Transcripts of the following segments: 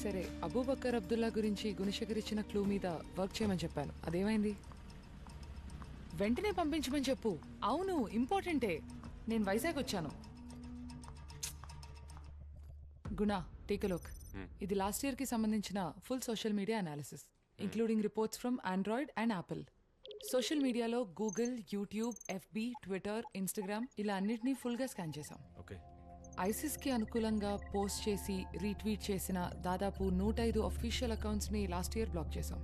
సరే, అబూబకర్ అబ్దుల్లా గురించి గుణశేఖర్ ఇచ్చిన క్లూ మీద వర్క్ చేయమని చెప్పాను. అదేమైంది? వెంటనే పంపించమని చెప్పు. అవును, ఇంపార్టెంటే. నేను వైజాగ్ వచ్చాను. Guna, take a look. ఇది లాస్ట్ ఇయర్ కి సంబంధించిన full social media analysis, including reports from Android and Apple. Social మీడియాలో Google, YouTube, FB, Twitter, Instagram ఇలా అన్నిటినీ ఫుల్ గా స్కాన్ చేశాం. ఐసిస్ కి అనుకూలంగా పోస్ట్ చేసి రీట్వీట్ చేసిన దాదాపు 105 అఫీషియల్ అకౌంట్స్ ని లాస్ట్ ఇయర్ బ్లాక్ చేశాం.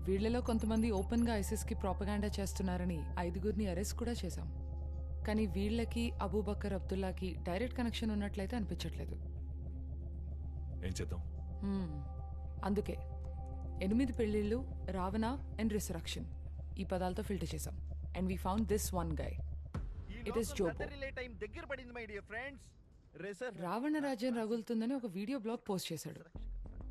వీళ్లలో కొంతమంది ఓపెన్ గా ఐసిస్ కి ప్రాపగాండా చేస్తున్నారని 5గురిని అరెస్ట్ కూడా చేశాం. కానీ వీళ్లకి అబూబకర్ అబ్దుల్లాకి డైరెక్ట్ కనెక్షన్ ఉన్నట్లయితే అనిపించట్లేదు. ఏం చేద్దాం? అందుకే 8 పెళ్లిళ్ళు, రావణ అండ్ రిసరక్షన్ ఈ పదాలతో ఫిల్టర్ చేశాం. And we found this one guy. It is Jobo. Ravana రాజ్యం రగులుతుందని ఒక వీడియో బ్లాగ్ పోస్ట్ చేశాడు.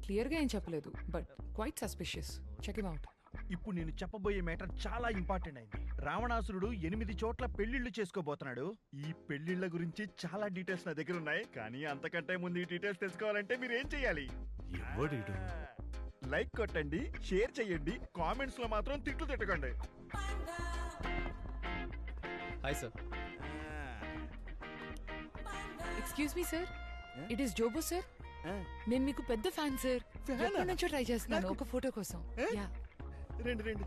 క్లియర్ గా ఏం చెప్పలేదు, but quite suspicious. Check him out. ఇప్పుడు నేను చెప్పబోయే మ్యాటర్ చాలా ఇంపార్టెంట్ అయింది. రావణాసురుడు 8 చోట్ల పెళ్లిళ్లు చేసుకోబోతున్నాడు. ఈ పెళ్లిళ్ల గురించి చాలా డీటెయిల్స్ నా దగ్గర ఉన్నాయి. కానీ అంతకంటే ముందు ఈ డీటెయిల్స్ తెలుసుకోవాలంటే మీరు ఏం చేయాలి? లైక్ కొట్టండి, షేర్ చేయండి, కామెంట్స్ లో మాత్రం తిట్లు తిట్టకండి. Hi sir. Excuse me sir, it is Jobo sir. నేను మీకు పెద్ద ఫ్యాన్ సార్. ఎప్పటి నుంచో ట్రై చేస్తున్నాను ఒక ఫోటో కోసం. యా, రండి రండి.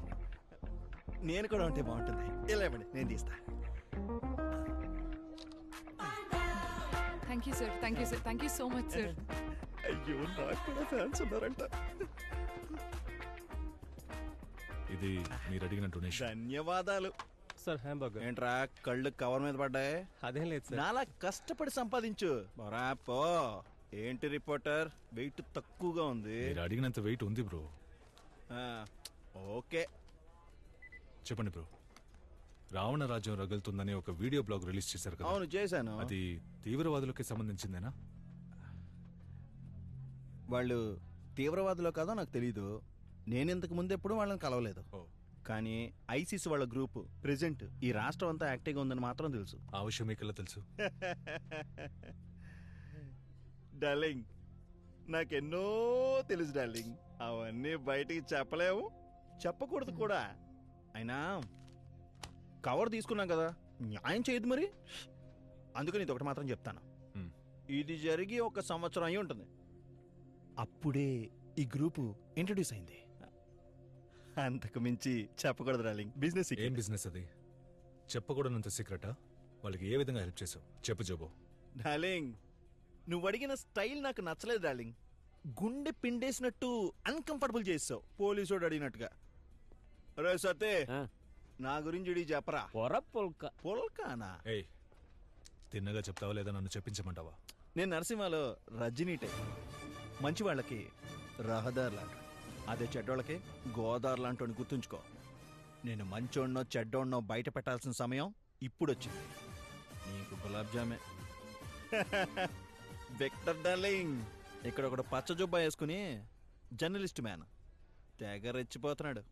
నేను కూడా ఉంటే బాగుంటుంది. ఇలా ఇవ్వండి, నేను తీస్తా. Thank you sir, thank you sir, thank you so much sir. అయ్యో, నాకు కూడా ఫ్యాన్స్ ఉన్నారంట. ఇది మీరు అడిగిన డొనేషన్. ధన్యవాదాలు సార్. హ్యాంబర్గర్. ఏంట్రా కళ్ళు కవర్ మీద పడ్డాయి? అదేం లేదు సార్. నాలా కష్టపడి సంపాదించు. పో. ఏంటి రిపోర్టర్, వెయిట్ తక్కువగా ఉంది. మీరు అడిగినంత వెయిట్ ఉంది బ్రో. ఓకే, చెప్పండి బ్రో. రావణ రాజ్యం రగులుతుందని ఒక వీడియో బ్లాగ్ రిలీజ్ చేశారు కదా? అవును, చేశాను. అది తీవ్రవాదులకి సంబంధించిందేనా? వాళ్ళు తీవ్రవాదులో కాదో నాకు తెలీదు. నేను ఇంతకు ముందు ఎప్పుడు వాళ్ళని కలవలేదు. కానీ ఐసిస్ వాళ్ళ గ్రూప్ ప్రెసెంట్ ఈ రాష్ట్రం అంతా యాక్టివ్గా ఉందని మాత్రం తెలుసు. ఆ విషయం మీకెలా తెలుసు? డార్లింగ్, నాకెన్నో తెలుసు డార్లింగ్. అవన్నీ బయటికి చెప్పలేము, చెప్పకూడదు కూడా. అయినా కవర్ తీసుకున్నాం కదా, న్యాయం చేయదు మరి. అందుకని ఇది ఒకటి మాత్రం చెప్తాను. ఇది జరిగి 1 సంవత్సరం అయి ఉంటుంది. అప్పుడే ఈ గ్రూపు ఇంట్రడ్యూస్ అయింది. అంతకు మించి చెప్పకూడదు డార్లింగ్. బిజినెస్. ఏం బిజినెస్ అది? చెప్పకూడనంత సీక్రెటా? వాళ్ళకి ఏ విధంగా హెల్ప్ చేసావు చెప్పు జోబో. డార్లింగ్, నువ్వు అడిగిన స్టైల్ నాకు నచ్చలేదు డార్లింగ్. గుండె పిండేసినట్టు అన్కంఫర్టబుల్ చేసావు, పోలీసుడు అడిగినట్టుగా. రే సతే, నా గురించి చెప్పరా. పొల్కానా? ఏయ్, తిన్నగా చెప్తావా లేదా నన్ను చెప్పించమంటావా? నేను నరసింహలో రజనీ టైప్. మంచి వాళ్ళకి రహదార్ లాంటి, అదే చెడ్డోళ్ళకి గోదావరి లాంటి గుర్తుంచుకో. నేను మంచోడ్నో చెడ్డోడ్నో బయట పెట్టాల్సిన సమయం ఇప్పుడు వచ్చింది. నీకు గులాబ్ జామే. విక్టర్ డార్లింగ్, ఇక్కడ ఒకడు పచ్చ జుబ్బా వేసుకుని జర్నలిస్ట్ మ్యాన్ తెగ రెచ్చిపోతున్నాడు.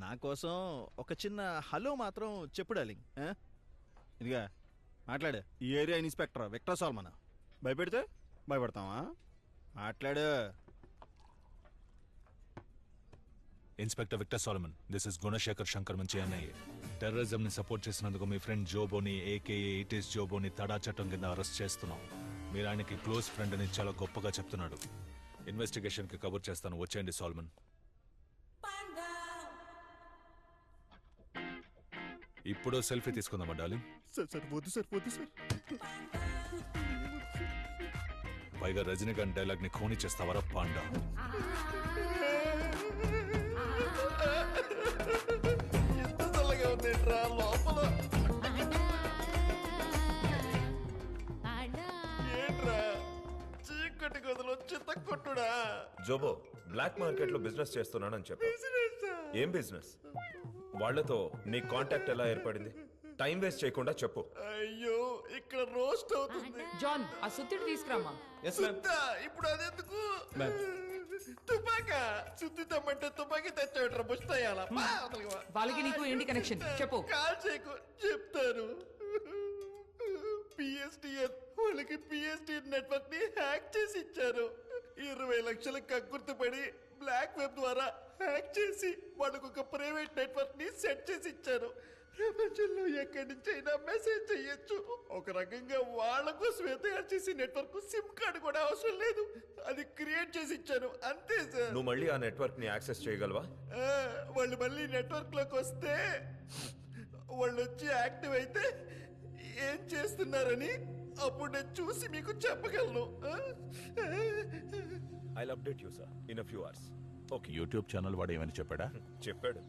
నా కోసం ఒక చిన్న హలో మాత్రం చెప్పు డార్లింగ్. ఇదిగా మాట్లాడు. ఈ ఏరియా ఇన్స్పెక్టర్ విక్టర్ సాల్మన్. భయపెడితే భయపడతావా? మాట్లాడు. Inspector Victor Solomon, this is Gunashekar Shankar మంచి అన్నయ్య. టెర్రరిజం ని సపోర్ట్ చేసినందుకు మీ ఫ్రెండ్ జోబోని, ఏకేఏ ఇట్ ఈస్ జోబోని తడా చట్టం కింద అరెస్ట్ చేస్తున్నాం. మీరు ఆయనకి క్లోజ్ ఫ్రెండ్ అని చాలా గొప్పగా చెప్తున్నాడు. ఇన్వెస్టిగేషన్ కి కవర్ చేస్తాను, వచ్చేయండి సాల్మన్. ఇప్పుడు సెల్ఫీ తీసుకుందామా డార్లింగ్? సార్ వద్దు సార్, వద్దు సార్. పైగా రజనీకాంత్ డైలాగ్ ని ఖోని చేస్తావరా పాండా? చీకటి గదులు చిత్త కొట్టుడా. జోబో బ్లాక్ మార్కెట్ లో బిజినెస్ చేస్తున్నానని చెప్పా. ఏం బిజినెస్? వాళ్లతో నీ కాంటాక్ట్ ఎలా ఏర్పడింది? టైం వేస్ట్ చేయకుండా చెప్పు. అయ్యో, ఇక్కడ రోస్ట్ అవుతుంది. జాన్, ఆ సుత్తిడి తీసుకురామా. ఇప్పుడు అదెందుకు? తుపాకా సుత్తి తమ్మంటే తుపాకీ తెచ్చాడు. ముస్తాయాలా వాళ్ళకి నీకు ఏంటి కనెక్షన్ చెప్పు. కాల్ చేయకు, చెప్తాను. పిఎస్టిఎన్ వాళ్ళకి పిఎస్టిఎన్ నెట్వర్క్ ని హ్యాక్ చేసి ఇచ్చారు. 20 లక్షల కక్కుర్తిపడి బ్లాక్ వెబ్ ద్వారా హ్యాక్ చేసి వాళ్ళకు ఒక ప్రైవేట్ నెట్వర్క్ ని సెట్ చేసి ఇచ్చారు. ప్రపంచంలో ఎక్కడి నుంచి అయినా మెసేజ్ చెయ్యొచ్చు. ఒక రకంగా వాళ్ళ కోసమే తయారు చేసి నెట్వర్క్ సిమ్ కార్డు కూడా అవసరం లేదు, అది క్రియేట్ చేసి ఇచ్చాను అంతే సార్. నువ్వు మళ్ళీ ఆ నెట్వర్క్ ని యాక్సెస్ చేయగలవా? వాళ్ళు మళ్ళీ నెట్వర్క్ లోకి వస్తే వాళ్ళు వచ్చి యాక్టివ్ అయితే ఏం చేస్తున్నారని అప్పుడు నేను చూసి మీకు చెప్పగలను. I'll update you sir in a few hours. Okay. YouTube channel వాడు ఏమని చెప్పాడా? చెప్పాడు.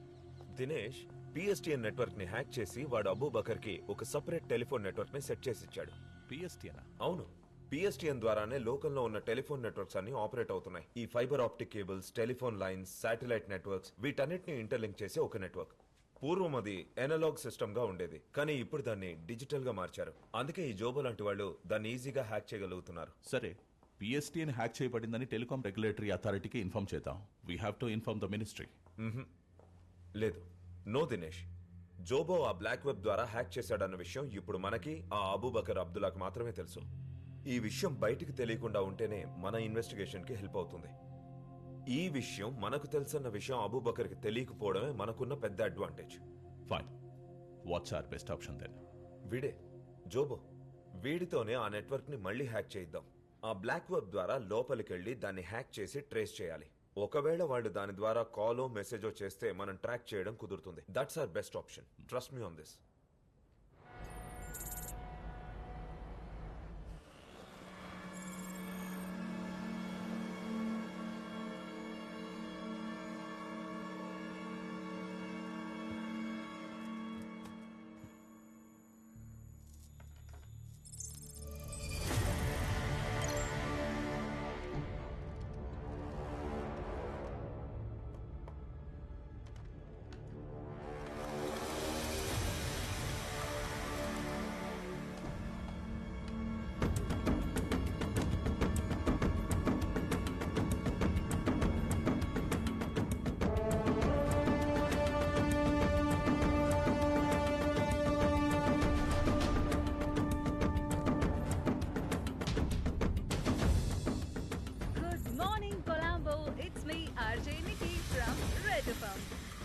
దినేష్ పిఎస్టిఎన్ నెట్వర్క్ ని హ్యాక్ చేసి వాడు అబూబకర్ కి ఒక సెపరేట్ టెలిఫోన్ నెట్వర్క్ ని సెట్ చేసి ఇచ్చాడు. పిఎస్టీనా? అవును, పిఎస్టిఎన్ ద్వారానే లోకల్లో ఉన్న టెలిఫోన్ నెట్వర్క్స్ అన్ని ఆపరేట్ అవుతున్నాయి. ఈ fibre optic cables, telephone lines, satellite networks వీటన్నిటిని ఇంటర్లింక్ చేసే ఒక నెట్వర్క్. పూర్వం అది ఎనలాగ్ సిస్టమ్ గా ఉండేది, కానీ ఇప్పుడు దాన్ని డిజిటల్ గా మార్చారు. అందుకే ఈ జోబో లాంటి వాళ్ళు దాన్ని ఈజీగా హ్యాక్ చేయగలుగుతున్నారు. సరే, పిఎస్టీని హ్యాక్ చేయబడిందని టెలికాం రెగ్యులేటరీ అథారిటీకి ఇన్ఫార్మ్ చేద్దాం. We have to inform the ministry. లేదు, నో దినేష్. జోబో ఆ బ్లాక్ వెబ్ ద్వారా హ్యాక్ చేశాడన్న విషయం ఇప్పుడు మనకి, ఆ అబూబకర్ అబ్దుల్లాకి మాత్రమే తెలుసు. ఈ విషయం బయటికి తెలియకుండా ఉంటేనే మన ఇన్వెస్టిగేషన్ కి హెల్ప్ అవుతుంది. ఈ విషయం మనకు తెలుసన్న విషయం అబూబకర్కి తెలియకపోవడమే మనకున్న పెద్ద advantage. Fine. What's are best option then? వీడే జోబో. వీడితోనే ఆ నెట్వర్క్ ని మళ్ళీ హ్యాక్ చేయిద్దాం. ఆ బ్లాక్ వెబ్ ద్వారా లోపలికెళ్ళి దాన్ని హ్యాక్ చేసి ట్రేస్ చేయాలి. ఒకవేళ వాళ్ళు దాని ద్వారా కాలో మెసేజో చేస్తే మనం ట్రాక్ చేయడం కుదురుతుంది. That's our best option. Trust me on this.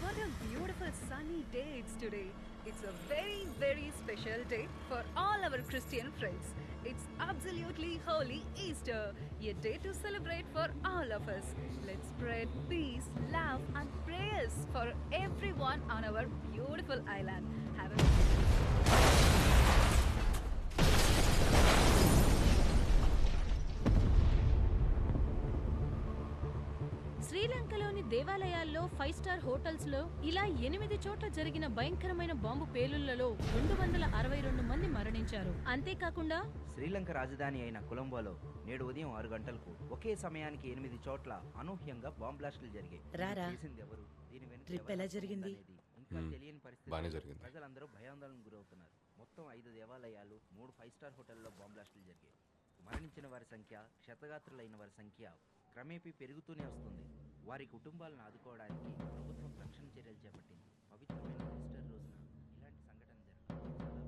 What a beautiful sunny day it's today. It's a very, very special day for all our Christian friends. It's absolutely holy Easter, a day to celebrate for all of us. Let's spread peace, love and prayers for everyone on our beautiful island. Have a శ్రీలంకలోని దేవాలయాల్లో 5-స్టార్ హోటల్స్లో ఇలా 8 చోట్ల జరిగిన భయంకరమైన bomb పేలుళ్లలో 262 మంది మరణించారు. అంతేకాకుండా శ్రీలంక రాజధాని అయిన కొలంబోలో నేడు ఉదయం 6 గంటలకు ఒకే సమయానికి 8 చోట్ల అనూహ్యంగా బాంబ్ బ్లాస్టులు జరిగాయి. ఎవరు, దీని వెనుక ఎలా జరిగింది ఇంకా తెలియని పరిస్థితి. ప్రజలందరూ భయాందోళనకు గురవుతున్నారు. మొత్తం 5 దేవాలయాలు, 3 5-స్టార్ హోటల్లో బాంబ్ బ్లాస్టులు జరిగాయి. మరణించిన వారి సంఖ్య, క్షతగాత్రులైన వారి సంఖ్య క్రమేపీ పెరుగుతూనే వస్తుంది. వారి కుటుంబాలను ఆదుకోవడానికి ప్రభుత్వం రక్షణ చర్యలు చేపట్టింది. పవిత్రమైన ఈస్టర్ రోజున ఇలాంటి సంఘటన జరగడం.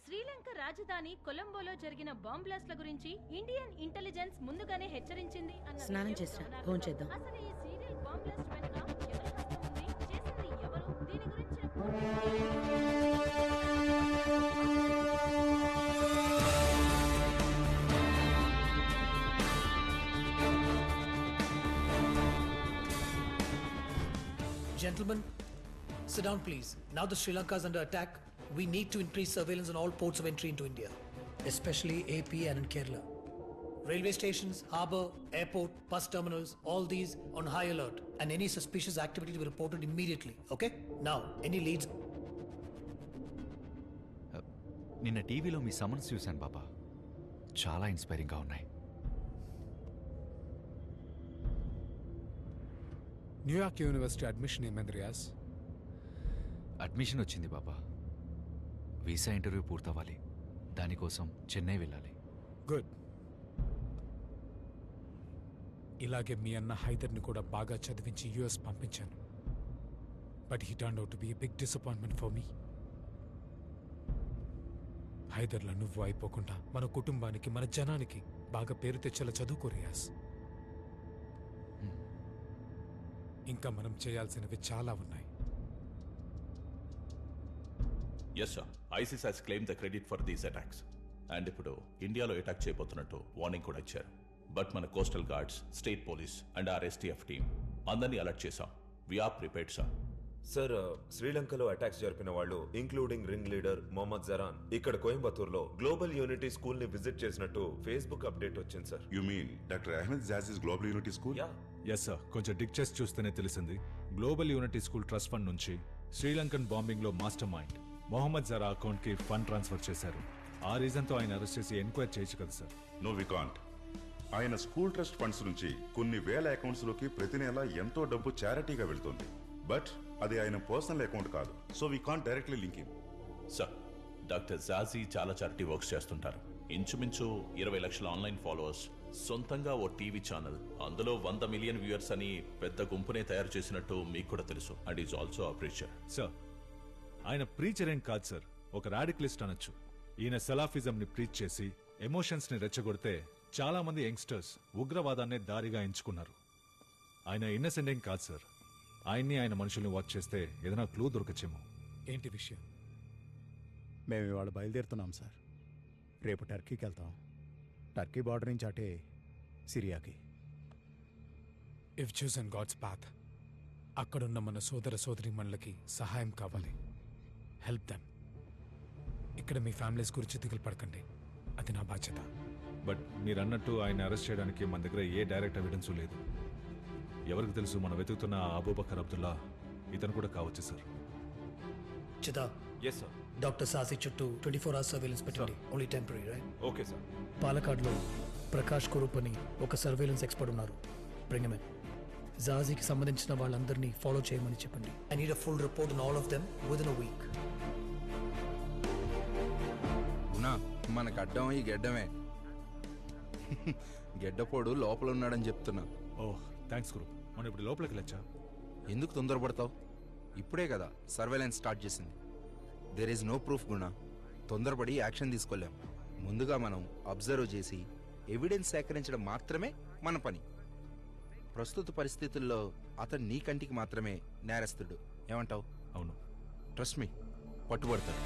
శ్రీలంక రాజధాని కొలంబోలో జరిగిన బాంబ్ బ్లాస్ట్ల గురించి ఇండియన్ ఇంటెలిజెన్స్ ముందుగానే హెచ్చరించింది అన్న స్నానం చేసినా ఫోన్ చేద్దాం. అసలు ఈ సీరియల్ బాంబ్ బ్లాస్ట్ వెనుక ఎవరి హస్తం ఉంది, చేసింది ఎవరు, దీని గురించి Gentlemen, sit down please. Now that Sri Lanka is under attack, we need to increase surveillance on all ports of entry into India, especially AP and in Kerala. Railway stations, harbour, airport, bus terminals, all these on high alert, and any suspicious activity to be reported immediately, okay? Now, any leads? నిన్న టీవీలో మీ summons చూశాను బాబా, చాలా ఇన్స్పైరింగ్గా ఉన్నాయి. New York university admission ఏమైంది Riyaz? Admission వచ్చింది బాబా. Visa interview పూర్తవ్వాలి, దానికోసం చెన్నై వెళ్ళాలి. Good. ఇలాగే మీ అన్న హైదర్ని కూడా బాగా చదివించి యుఎస్ పంపించాను. But he turn out to be a big disappointment for me. హైదర్లా నువ్వు అయిపోకుండా మన కుటుంబానికి మన జనానికి బాగా పేరు తెచ్చేలా చదువుకో రియాజ్. ఇంకా మనం చేయాల్సినవి చాలా ఉన్నాయి. Yes sir, ISIS has claimed the credit for these attacks. And ఇప్పుడు ఇండియాలో అటాక్ చేయబోతున్నట్టు వార్నింగ్ కూడా ఇచ్చారు. బట్ మన coastal guards, state police and R STF team అందరినీ అలర్ట్ చేశాం. We're prepared sir. సార్, శ్రీలంకలో అటాక్స్ జరిపిన వాళ్ళు including ring leader Mohammed Zahran ఇక్కడ కోయంబత్తూర్లో గ్లోబల్ యూనిటీ స్కూల్ ని విజిట్ చేసినట్టు ఫేస్బుక్ అప్డేట్ వచ్చింది sir. You mean doctor Ahmed Jaji's global unity school? Yes sir, కొంచెం డిక్ చేసి చూస్తేనే తెలిసింది. Global unity school trust fund నుంచి శ్రీలంకన్ బాంబింగ్ లో మాస్టర్ మైండ్ మొహమ్మద్ జరా అకౌంట్ కి ఫండ్ ట్రాన్స్ఫర్ చేశారు. ఆ రీజన్ తో ఆయన అరెస్ట్ చేసి ఎంక్వైరీ చేయొచ్చు కదా సార్? No we can't. ఆయన స్కూల్ ట్రస్ట్ ఫండ్స్ నుంచి కొన్ని వేల అకౌంట్స్ లోకి ప్రతి నెల ఎంతో డబ్బు చారిటీగా వెళ్తుంది. బట్ అది ఆయన పర్సనల్ అకౌంట్ కాదు. So we can't directly link him. Sir, doctor Jaji చాలా చారిటీ వర్క్స్ చేస్తుంటారు. ఇంచుమించు 20 లక్షల ఆన్లైన్ ఫాలోవర్స్, సొంతంగా ఓ టీవీ ఛానల్, అందులో 100 మిలియన్ వ్యూయర్స్ అని పెద్ద గుంపునే తయారు చేసినట్టు మీకు కూడా తెలుసు. And is also a preacher. Sir, ఆయన ప్రీచర్ ఏం కాదు సార్, ఒక రాడికలిస్ట్ అనొచ్చు. ఈయన సెలాఫిజం ని ప్రీచ్ చేసి ఎమోషన్స్ ని రెచ్చగొడితే చాలా మంది యంగ్స్టర్స్ ఉగ్రవాదాన్నే దారిగా ఎంచుకున్నారు. ఆయన ఇన్నసెంట్ ఏం కాదు సార్. ఆయన్ని ఆయన మనుషుల్ని వాచ్ చేస్తే ఏదైనా క్లూ దొరకచ్చేమో. ఏంటి విషయం? మేము ఇవాళ బయలుదేరుతున్నాం సార్. రేపు టర్కీకి వెళ్తాం. టర్కీ బార్డర్ నుంచి అటే సిరియాకి. ఇఫ్ చూసన్ గాడ్స్ పాత్, అక్కడున్న మన సోదర సోదరీమణులకి సహాయం కావాలి. Help them. ఇక్కడ మీ ఫ్యామిలీస్ గురించి దిగులు పడకండి, అది నా బాధ్యత. బట్ మీరు అన్నట్టు ఆయన అరెస్ట్ చేయడానికి మన దగ్గర ఏ డైరెక్ట్ ఎవిడెన్స్ లేదు. ఎవరికి తెలుసు మనం వెతుకుతున్న అబూబకర్ అబ్దుల్లా ఇతను కూడా కావచ్చు సార్. చితా. Yes sir. డాక్టర్ సాసి చుట్టూ 24 hours సర్వేలెన్స్ పెట్టండి. Only temporary, right? Okay sir. పాలకాడ్లో ప్రకాష్ కురూప్ అని ఒక సర్వేలెన్స్ ఎక్స్పర్ట్ ఉన్నారు. Bring him in. జాజీకి సంబంధించిన వాళ్ళందరినీ ఫాలో చేయమని చెప్పండి. I need a full report on all of them within a week. మనకు అడ్డం ఈ గెడ్డమే. గెడ్డపోడు లోపల ఉన్నాడని చెప్తున్నా. ఓహ్, థ్యాంక్స్ గురు. మనం ఇప్పుడు లోపలికి వెళ్ళొచ్చా? ఎందుకు తొందరపడతావు? ఇప్పుడే కదా సర్వేలెన్స్ స్టార్ట్ చేసింది. దేర్ ఈజ్ నో ప్రూఫ్ గుణ. తొందరపడి యాక్షన్ తీసుకోలేం. ముందుగా మనం అబ్జర్వ్ చేసి ఎవిడెన్స్ సేకరించడం మాత్రమే మన పని. ప్రస్తుత పరిస్థితుల్లో అతను నీ కంటికి మాత్రమే నేరస్తుడు. ఏమంటావు? అవును. ట్రస్ట్ మీ, పట్టుబడతాడు.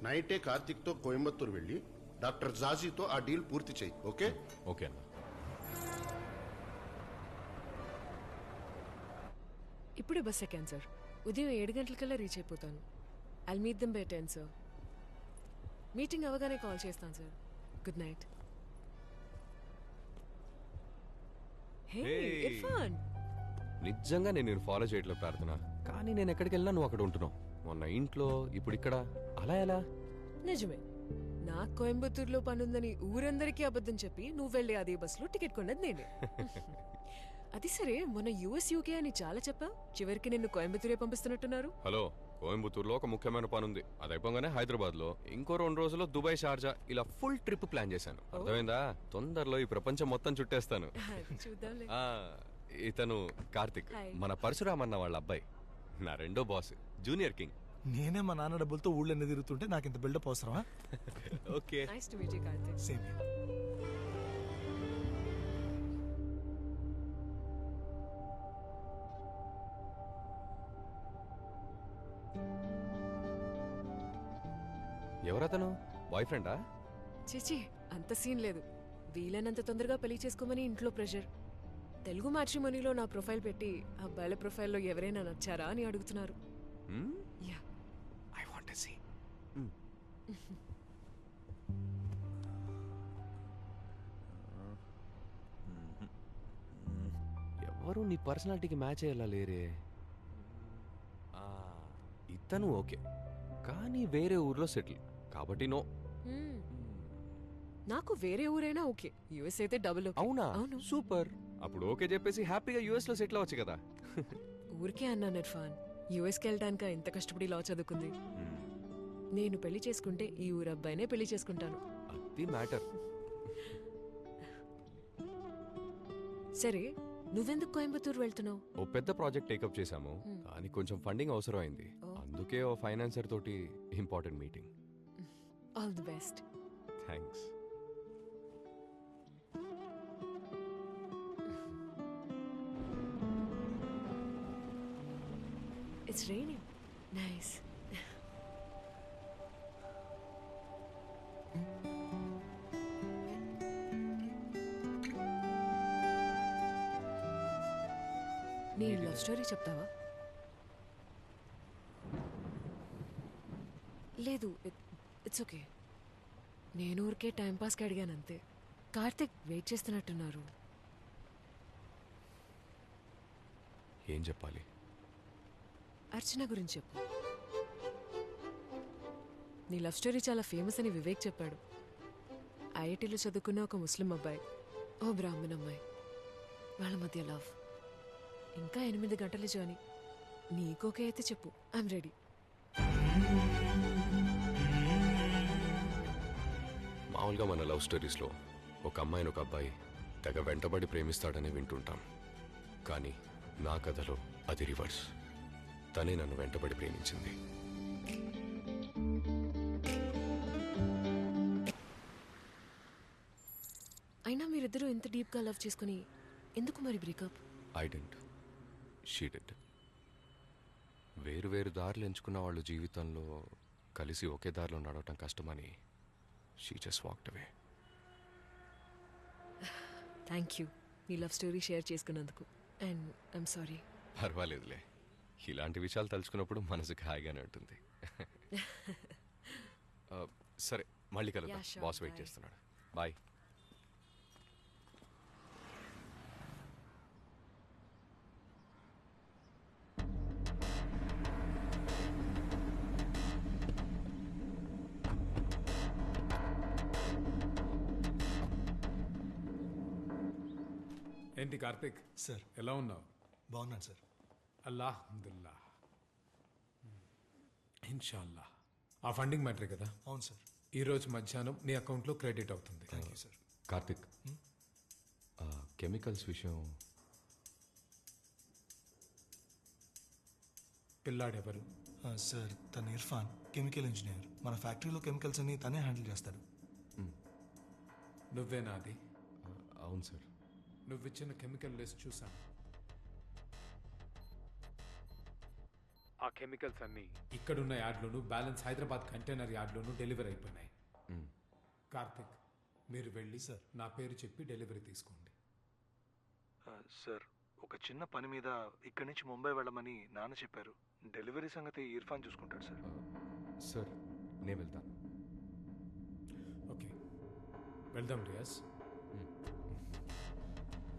నైటే కార్తిక్తో కోయంబత్తూరు వెళ్ళి డాక్టర్ జాజీతో ఆ డీల్ పూర్తి చేయి. ఓకే? ఓకే అన్న. ఇప్పుడే బస్ ఎక్కాను సార్. ఉదయం 7 గంటలకల్లా రీచ్ అయిపోతాను. I'll meet them by 10 sir. Meeting అవగానే కాల్ చేస్తాను sir. Good night. Hey Irfan. నిజంగా నేను ఫాలో చేయట్లేదు ప్రార్థన, కానీ నేను ఎక్కడికి వెళ్ళినా నువ్వు అక్కడ ఉంటున్నావు. మొన్న ఇంట్లో, ఇప్పుడు ఇక్కడ. అలా ఎలా? నిజమే. నాకు కోయంబత్తూరులో పనుందని ఊరందరికీ అబద్ధం చెప్పి నువ్వు వెళ్ళి అదే బస్సులో టికెట్ కొన్నది నేనే. అది సరే, మొన్న US UK అని చాలా చెప్పావు. చివరికి నిన్ను కోయంబత్తూరే పంపిస్తున్నట్టున్నారు. హలో, కోయంబత్తూరులో ఒక ముఖ్యమైన పని ఉంది. అది అయిపోగానే హైదరాబాద్ లో, ఇంకో 2 రోజుల్లో దుబాయ్, షార్జా ఇలా ఫుల్ ట్రిప్ ప్లాన్ చేశాను. అర్థమైందా? తొందరలో ఈ ప్రపంచం మొత్తం చుట్టేస్తాను. చూద్దాంలే. ఇతను కార్తిక్, మన పరశురామ్ అన్న వాళ్ళ అబ్బాయి. నా రెండో బాస్, జూనియర్ కింగ్. నేనే మా నాన్న డబ్బులతో ఊళ్ళో తిరుగుతుంటే నాకు ఇంత బిల్డప్ అవసరమా? Okay. Nice to meet you Karthik. Same here. ఎవరతను? బాయ్ ఫ్రెండా? చిచి, అంత సీన్ లేదు. వీలైనంత తొందరగా పెళ్లి చేసుకోమని ఇంట్లో ప్రెషర్. తెలుగు మ్యాట్రిమోనీలో నా ప్రొఫైల్ పెట్టి అబ్బాయిల ప్రొఫైల్లో ఎవరైనా నచ్చారా అని అడుగుతున్నారు. Yeah, I want to see. ఎవరు నీ పర్సనాలిటీకి మ్యాచ్ అయ్యేలా లేరే. ఇతను ఓకే, కానీ వేరే ఊర్లో సెటిల్ కాబట్టి నో. నాకు వేరే ఊరైనా ఓకే. యుఎస్ అయితే డబుల్. అవునా? సూపర్. అప్పుడు ఓకే చెప్పేసి హ్యాపీగా US లో సెటిల్ అవ్వచ్చు కదా. ఊరికే అన్నాను ఇర్ఫాన్. యుఎస్కి వెళ్ళడానిక ఎంత కష్టపడి లా చదువుకుంది. నేను పెళ్లి చేసుకుంటే ఈ ఊరు అబ్బాయినే పెళ్లి చేసుకుంటాను. అది మ్యాటర్. సరే, నువ్వెందుకు కోయంబత్తూరు వెళ్తున్నావు? ఓ పెద్ద ప్రాజెక్ట్ టేకప్ చేశాము, దానికి కొంచెం ఫండింగ్ అవసరం అయింది. అందుకే ఓ ఫైనాన్సర్ తోటి important meeting. All the best. Thanks. It's raining. Nice. నీ లవ్ స్టోరీ చెప్తావా? లేదు, ఇట్స్ ఓకే. నేను ఊరికే టైంపాస్కి అడిగాను అంతే. కార్తిక్ వెయిట్ చేస్తున్నట్టున్నారు. ఏం చెప్పాలి? అర్చన గురించి చెప్పు. నీ లవ్ స్టోరీ చాలా ఫేమస్ అని వివేక్ చెప్పాడు. ఐఐటీలో చదువుకున్న ఒక ముస్లిం అబ్బాయి, ఓ బ్రాహ్మణ్ అమ్మాయి, వాళ్ళ మధ్య లవ్. ఇంకా 8 గంటల జర్నీ. నీకోకే అయితే చెప్పు, ఐఎమ్ రెడీ. మామూలుగా మన లవ్ స్టోరీస్లో ఒక అమ్మాయిని ఒక అబ్బాయి తెగ వెంటబడి ప్రేమిస్తాడని వింటుంటాం. కానీ నా కథలో అది రివర్స్. తనే నన్ను వెంటబడి ప్రేమించింది. అయినా మీరిద్దరూ ఎంత డీప్గా లవ్ చేసుకుని ఎందుకు మరి breakup? I didn't, she did. వేరు వేరు దారులు ఎంచుకున్న వాళ్ళు జీవితంలో కలిసి ఒకే దారిలో నడవటం కష్టమని she just walked away. Thank you నీ లవ్ స్టోరీ షేర్ చేసుకున్నందుకు. And I'm sorry. పర్వాలేదులే, ఇలాంటి విషయాలు తలుచుకున్నప్పుడు మనసుకి హాయిగానే ఉంటుంది. సరే, మళ్ళీ కలుద్దాం. Yeah, sure. Boss wait Bye. చేస్తున్నాడు. బాయ్. ఏంటి కార్తిక్ సార్, ఎలా ఉన్నావు? బాగున్నాను సార్. అల్లాహమ్దుల్లా, ఇన్షాల్లా. ఆ ఫండింగ్ మ్యాటరే కదా? అవును సార్. ఈరోజు మధ్యాహ్నం నీ అకౌంట్లో క్రెడిట్ అవుతుంది. Thank you sir. Karthik, chemicals విషయం పిల్లాడెవరు? సార్, తన ఇర్ఫాన్, కెమికల్ ఇంజనీర్. మన ఫ్యాక్టరీలో కెమికల్స్ అన్ని తనే హ్యాండిల్ చేస్తాడు. నువ్వేనా అది? అవును సార్. నువ్విచ్చిన కెమికల్ లిస్ట్ చూసాను. ఆ కెమికల్స్ అన్నీ ఇక్కడున్న యార్డ్లోను, బ్యాలెన్స్ హైదరాబాద్ కంటైనర్ యార్డ్లోను డెలివరీ అయిపోయినాయి. కార్తిక్, మీరు వెళ్ళి సార్ నా పేరు చెప్పి డెలివరీ తీసుకోండి. సార్, ఒక చిన్న పని మీద ఇక్కడి నుంచి ముంబై వెళ్ళమని నాన్న చెప్పారు. డెలివరీ సంగతి ఇర్ఫాన్ చూసుకుంటాడు సార్. సార్, నేను వెళ్తాను. ఓకే, వెళ్దాం Riyaz.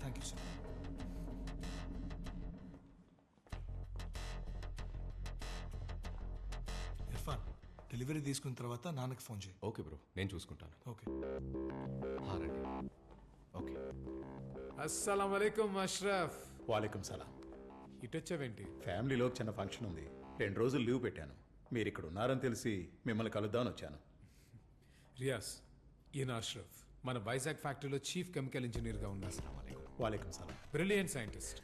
Thank you sir. Irfan, delivery తీసుకున్న తర్వాత నాన్నకి ఫోన్ చేయి. ఓకే బ్రో, నేను చూసుకుంటాను. ఓకే. రండి. ఓకే. అస్సలం వలైకుం అష్రఫ్. వాలేకుం సలాం. ఇటొచ్చావేంటి? ఫ్యామిలీలో చిన్న ఫంక్షన్ ఉంది, 2 రోజులు లీవ్ పెట్టాను. మీరు ఇక్కడ ఉన్నారని తెలిసి మిమ్మల్ని కలుద్దామని వచ్చాను. రియాజ్, ఈయన అష్రఫ్, మన వైజాగ్ ఫ్యాక్టరీలో చీఫ్ కెమికల్ ఇంజనీర్గా ఉన్నారు. వాలేకుం సలాం. Brilliant scientist.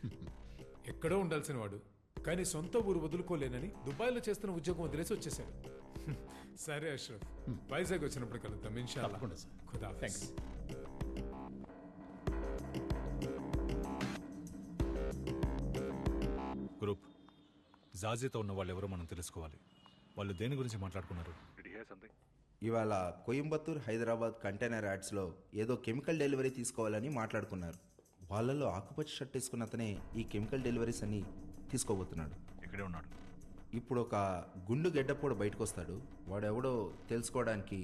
ఎక్కడో ఉండాల్సిన వాడు, కానీ సొంత ఊరు వదులుకోలేనని దుబాయ్లో చేస్తున్న ఉద్యోగం వదిలేసి వచ్చేసాడు. సరే అష్రఫ్, వైజాగ్ వచ్చినప్పుడు కలుద్దాం ఇన్షాల్లా. తప్పకుండా సార్. ఖుదా థ్యాంక్స్. గ్రూప్ జాజీతో ఉన్న వాళ్ళు ఎవరో మనం తెలుసుకోవాలి. వాళ్ళు దేని గురించి మాట్లాడుకున్నారు? ఇవాళ కోయంబత్తూర్ హైదరాబాద్ కంటైనర్ యాడ్స్లో ఏదో కెమికల్ డెలివరీ తీసుకోవాలని మాట్లాడుకున్నారు. వాళ్ళలో ఆకుపచ్చ షర్ట్ వేసుకున్న అతనే ఈ కెమికల్ డెలివరీస్ అన్ని తీసుకోబోతున్నాడు. ఇక్కడే ఉన్నాడు. ఇప్పుడు ఒక గుండు గెడ్డపోడు బయటకు వస్తాడు. వాడు ఎవడో తెలుసుకోవడానికి